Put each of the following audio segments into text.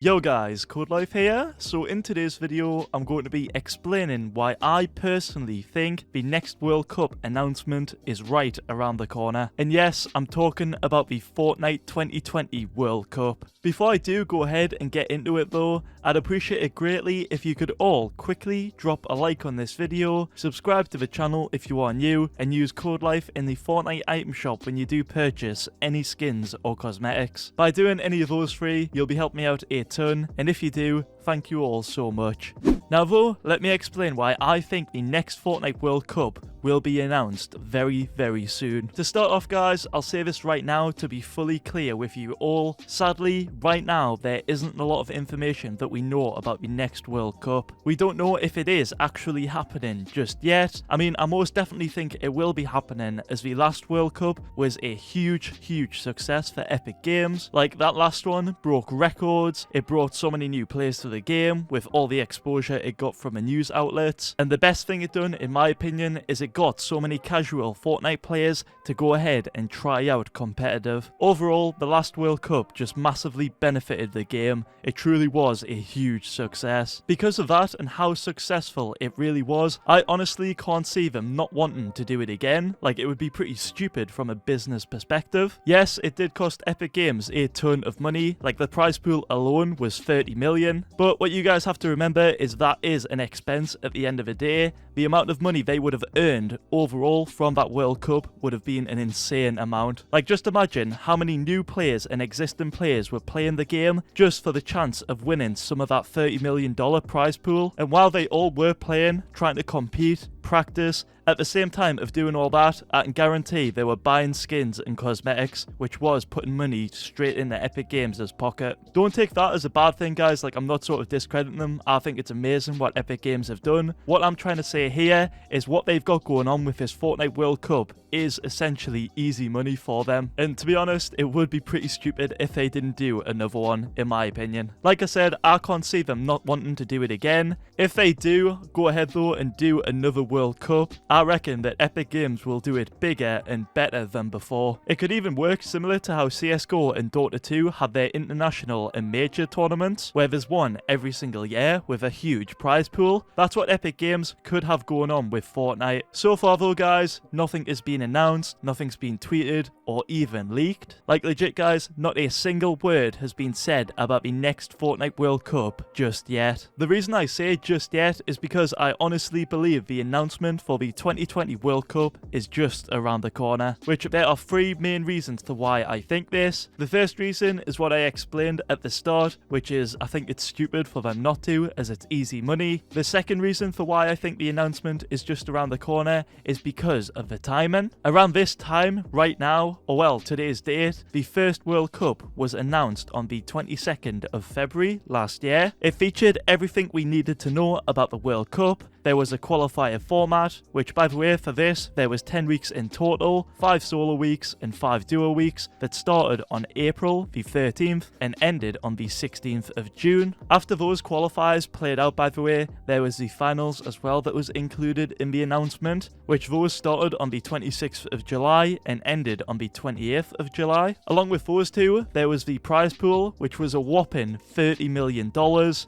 Yo guys, Codelife here. So in today's video, I'm going to be explaining why I personally think the next World Cup announcement is right around the corner. And yes, I'm talking about the Fortnite 2020 World Cup. Before I do go ahead and get into it though, I'd appreciate it greatly if you could all quickly drop a like on this video, subscribe to the channel if you are new, and use Codelife in the Fortnite item shop when you do purchase any skins or cosmetics. By doing any of those three, you'll be helping me out a ton, and if you do, thank you all so much. Now though, let me explain why I think the next Fortnite World Cup will be announced very soon. To start off guys, I'll say this right now to be fully clear with you all. Sadly, right now there isn't a lot of information that we know about the next World Cup. We don't know if it is actually happening just yet. I mean, I most definitely think it will be happening, as the last World Cup was a huge success for Epic Games. Like, that last one broke records, it brought so many new players to the game with all the exposure it got from the news outlets, and the best thing it done, in my opinion, is it got so many casual Fortnite players to go ahead and try out competitive. Overall, the last World Cup just massively benefited the game. It truly was a huge success. Because of that and how successful it really was, I honestly can't see them not wanting to do it again. Like, it would be pretty stupid from a business perspective. Yes, it did cost Epic Games a ton of money, like the prize pool alone was 30 million, but what you guys have to remember is that is an expense at the end of the day. The amount of money they would have earned overall from that World Cup would have been an insane amount. Like, just imagine how many new players and existing players were playing the game just for the chance of winning some of that $30 million prize pool. And while they all were playing, trying to compete, practice, at the same time of doing all that, I can guarantee they were buying skins and cosmetics, which was putting money straight into Epic Games' pocket. Don't take that as a bad thing guys, like, I'm not sort of discrediting them. I think it's amazing what Epic Games have done. What I'm trying to say here is what they've got going on with this Fortnite World Cup is essentially easy money for them. And to be honest, it would be pretty stupid if they didn't do another one, in my opinion. Like I said, I can't see them not wanting to do it again. If they do, go ahead though and do another World Cup. I reckon that Epic Games will do it bigger and better than before. It could even work similar to how CSGO and Dota 2 have their international and major tournaments, where there's one every single year with a huge prize pool. That's what Epic Games could have going on with Fortnite. So far though guys, nothing is being announced, nothing's been tweeted or even leaked. Like, legit guys, not a single word has been said about the next Fortnite World Cup just yet. The reason I say just yet is because I honestly believe the announcement for the 2020 World Cup is just around the corner, which there are three main reasons to why I think this. The first reason is what I explained at the start, which is I think it's stupid for them not to, as it's easy money. The second reason for why I think the announcement is just around the corner is because of the timing. Around this time, right now, or well, today's date, the first World Cup was announced on the 22nd of February last year. It featured everything we needed to know about the World Cup. There was a qualifier format, which by the way for this, there was 10 weeks in total, 5 solo weeks and 5 duo weeks that started on April the 13th and ended on the 16th of June. After those qualifiers played out by the way, there was the finals as well that was included in the announcement, which those started on the 26th of July and ended on the 28th of July. Along with those two, there was the prize pool, which was a whopping $30 million,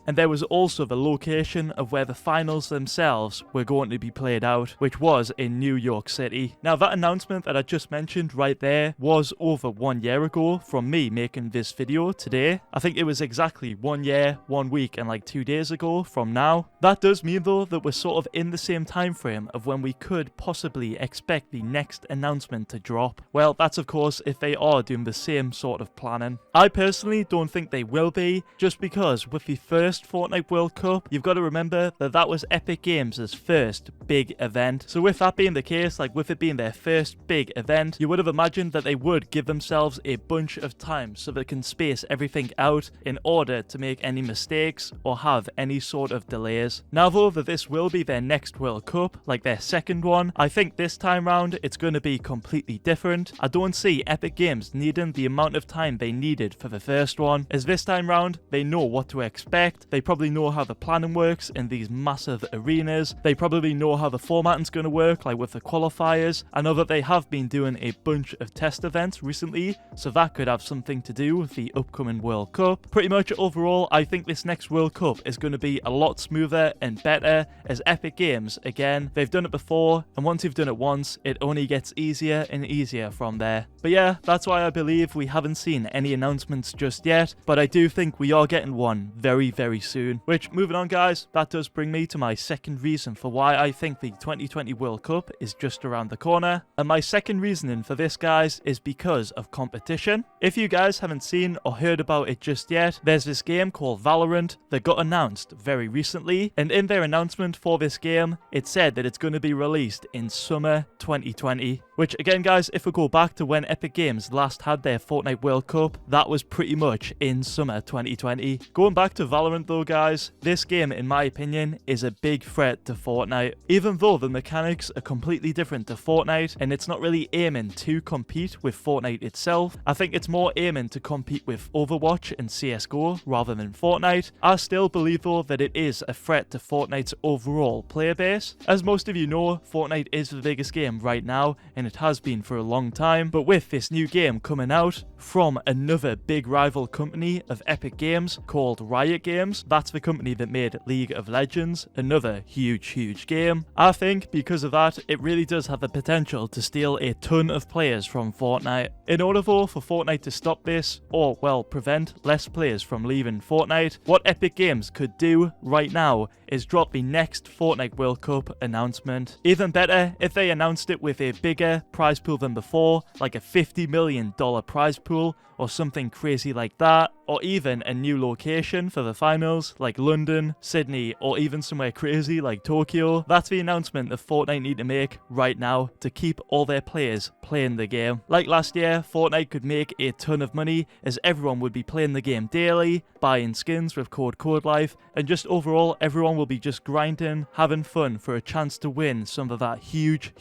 and there was also the location of where the finals themselves were going to be played out, which was in New York City. Now, that announcement that I just mentioned right there was over 1 year ago from me making this video today. I think it was exactly 1 year, 1 week and like 2 days ago from now. That does mean though that we're sort of in the same time frame of when we could possibly expect the next announcement to drop. Well, that's of course if they are doing the same sort of planning. I personally don't think they will be, just because with the first Fortnite World Cup, you've got to remember that that was Epic Games' first big event. So with that being the case, like with it being their first big event, you would have imagined that they would give themselves a bunch of time so they can space everything out in order to make any mistakes or have any sort of delays. Now though that this will be their next World Cup, like their second one, I think this time round it's going to be completely different. I don't see Epic Games needing the amount of time they needed for the first one, as this time round they know what to expect, they probably know how the planning works in these massive arenas, arenas. They probably know how the formatting's going to work, like with the qualifiers. I know that they have been doing a bunch of test events recently, so that could have something to do with the upcoming World Cup. Pretty much overall, I think this next World Cup is going to be a lot smoother and better, as Epic Games, again, they've done it before, and once you've done it once, it only gets easier and easier from there. But yeah, that's why I believe we haven't seen any announcements just yet, but I do think we are getting one very, very soon. Which, moving on guys, that does bring me to my second reason for why I think the 2020 World Cup is just around the corner. And my second reasoning for this, guys, is because of competition. If you guys haven't seen or heard about it just yet, there's this game called Valorant that got announced very recently, and in their announcement for this game, it said that it's going to be released in summer 2020. Which again guys, if we go back to when Epic Games last had their Fortnite World Cup, that was pretty much in summer 2020. Going back to Valorant though guys, this game in my opinion is a big threat to Fortnite. Even though the mechanics are completely different to Fortnite, and it's not really aiming to compete with Fortnite itself, I think it's more aiming to compete with Overwatch and CSGO rather than Fortnite. I still believe though that it is a threat to Fortnite's overall player base. As most of you know, Fortnite is the biggest game right now, and it has been for a long time, but with this new game coming out from another big rival company of Epic Games called Riot Games, that's the company that made League of Legends, another huge game, I think because of that, it really does have the potential to steal a ton of players from Fortnite. In order though for Fortnite to stop this, or well, prevent less players from leaving Fortnite, what Epic Games could do right now is drop the next Fortnite World Cup announcement. Even better, if they announced it with a bigger prize pool than before, like a $50 million prize pool or something crazy like that, or even a new location for the finals like London, Sydney, or even somewhere crazy like Tokyo. That's the announcement that Fortnite need to make right now to keep all their players playing the game. Like last year, Fortnite could make a ton of money as everyone would be playing the game daily, buying skins with code Codelife, and just overall everyone will be just grinding, having fun for a chance to win some of that huge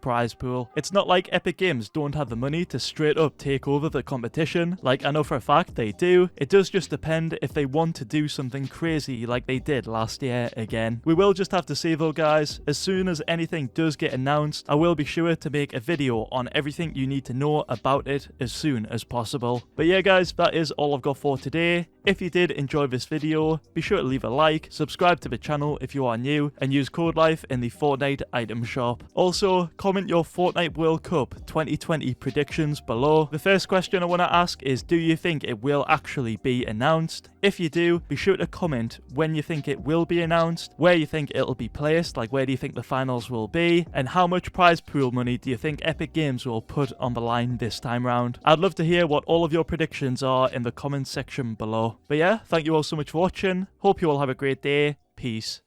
prize pool. It's not like Epic Games don't have the money to straight up take over the competition, like I know for a fact they do. It does just depend if they want to do something crazy like they did last year again. We will just have to see though guys, as soon as anything does get announced, I will be sure to make a video on everything you need to know about it as soon as possible. But yeah guys, that is all I've got for today. If you did enjoy this video, be sure to leave a like, subscribe to the channel if you are new, and use Codelife in the Fortnite item shop. Also, comment your Fortnite World Cup 2020 predictions below. The first question I want to ask is, do you think it will actually be announced? If you do, be sure to comment when you think it will be announced, where you think it'll be placed, like where do you think the finals will be, and how much prize pool money do you think Epic Games will put on the line this time round. I'd love to hear what all of your predictions are in the comments section below. But yeah, thank you all so much for watching. Hope you all have a great day. Peace.